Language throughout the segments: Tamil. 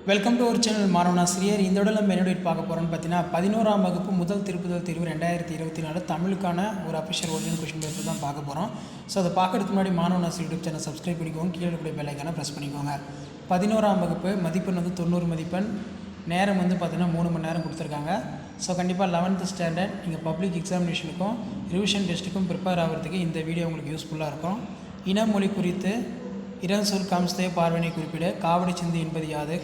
வெல்கம் டு ஒரு சேனல் மாணவனாசிரியர். இந்த விட நம்ம என்ன பார்க்க போகிறோம்னு பார்த்தீங்கன்னா 11ஆம் வகுப்பு முதல் திருப்புதல் தேர்வு 2024 தமிழுக்கான ஒரு அஃபிஷியல் ஒரிஜினல் கொஷின் பேப்பர் தான் பார்க்க போகிறோம். ஸோ அதை பார்க்கறதுக்கு முன்னாடி மாணவனாசிரியர் யூடியூப் சேனல் சப்ஸ்கிரைப் பண்ணிக்கோங்க, கீழே இருக்கக்கூடிய பெல் ஐக்கானை ப்ரெஸ் பண்ணிக்கோங்க. 11ஆம் வகுப்பு மதிப்பெண் 90 மதிப்பெண், நேரம் பார்த்தீங்கன்னா 3 மணி நேரம் கொடுத்துருக்காங்க. ஸோ கண்டிப்பாக 11th ஸ்டாண்டர்ட் நீங்கள் பப்ளிக் எக்ஸாமினேஷனுக்கும் ரிவிஷன் டெஸ்ட்டுக்கும் ப்ரிப்பேர் ஆகிறதுக்கு இந்த வீடியோ உங்களுக்கு யூஸ்ஃபுல்லாக இருக்கும். இன மொழி குறித்து இரசொல் காம்ஸ்தே பார்வையினை குறிப்பிட காவடி சிந்து என்பது யாது?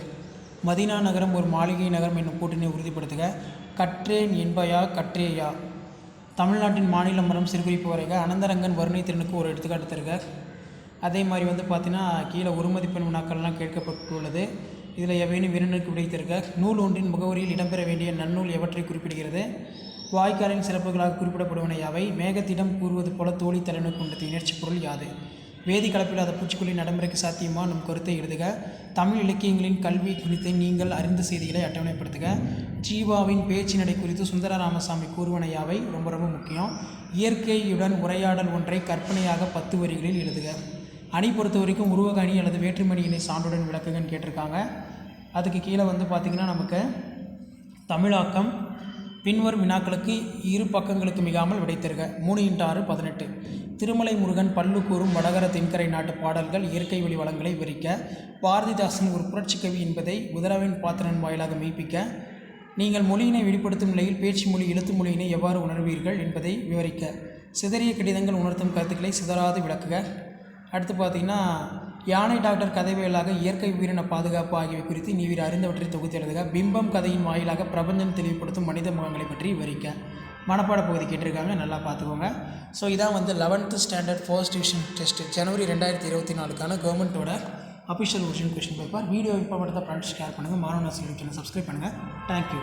மதீனா நகரம் ஒரு மாளிகை நகரம் என்னும் கூட்டினை உறுதிப்படுத்துக. கற்றேன் என்பயா கற்றேயா? தமிழ்நாட்டின் மாநில மரம் சிறுகுறிப்பு வரைக. அனந்தரங்கன் வருணை திறனுக்கு ஒரு எடுத்துக்காட்டு தருக. அதே மாதிரி பார்த்தீங்கன்னா கீழே ஒரு மதிப்பெண் வினாக்கள்லாம் கேட்கப்பட்டுள்ளது. இதில் எவையும் விருந்துக்கு விடை தருக. நூல் ஒன்றின் முகவரியில் இடம்பெற வேண்டிய நன்னூல் எவற்றை குறிப்பிடுகிறது? வாய்க்காலின் சிறப்புகளாக குறிப்பிடப்படுவன யாவை? மேகத்திடம் கூறுவது போல தோழி தலைமை கொண்ட இணர்ச்சி பொருள் யாது? வேதி கலப்பில்லாத பூச்சிக்கொல்லி நடைமுறைக்கு சாத்தியமா? நம் கருத்தை எழுதுக. தமிழ் இலக்கியங்களின் கல்வி குறித்து நீங்கள் அறிந்த செய்திகளை அட்டவணைப்படுத்துக. ஜீவாவின் பேச்சு நடை குறித்து சுந்தர ராமசாமி கூறுவன யாவை? ரொம்ப ரொம்ப முக்கியம். இயற்கையுடன் உரையாடல் ஒன்றை கற்பனையாக 10 வரிகளில் எழுதுக. அணி பொறுத்த வரைக்கும் உருவக அணி அல்லது வேற்றுமணி இணை சான்றுடன் விளக்குகன்னு கேட்டிருக்காங்க. அதுக்கு கீழே பார்த்திங்கன்னா நமக்கு தமிழாக்கம் பின்வரும் வினாக்களுக்கு இரு பக்கங்களுக்கு மிகாமல் விடை தருக. 3x6 18. திருமலை முருகன் பல்லு கூறும் வடகர தென்கரை நாட்டு பாடல்கள் இயற்கை வழி வளங்களை விவரிக்க. பாரதிதாசன் ஒரு புரட்சி கவி என்பதை உதராவின் பாத்திரன் வாயிலாக மெய்ப்பிக்க. நீங்கள் மொழியினை வெளிப்படுத்தும் நிலையில் பேச்சு மொழி எழுத்து மொழியினை எவ்வாறு உணர்வீர்கள் என்பதை விவரிக்க. சிதறிய கடிதங்கள் உணர்த்தும் கருத்துக்களை சிதறாது விளக்குக. அடுத்து பார்த்திங்கன்னா யானை டாக்டர் கதை வாயிலாக இயற்கை உயிரின பாதுகாப்பு ஆகியவை குறித்து நீர் அறிந்தவற்றை தொகுத்து எழுதுக. பிம்பம் கதையின் வாயிலாக பிரபஞ்சம் தெளிவுபடுத்தும் மனித முகங்களை பற்றி விவரிக்க. மனப்பாட பகுதி கேட்டிருக்காங்க, நல்லா பார்த்துக்கோங்க. ஸோ இதான் 11th standard first division test ஜனவரி 2024 கவர்மெண்ட்டோட official original question paper. Video இப்போ மட்டும் தான் ஃப்ரெண்ட்ஸ் ஷேர் பண்ணுங்கள். மாணவனாசிரியர் சேனல் சப்ஸ்கிரைப் பண்ணுங்கள். தேங்க்யூ.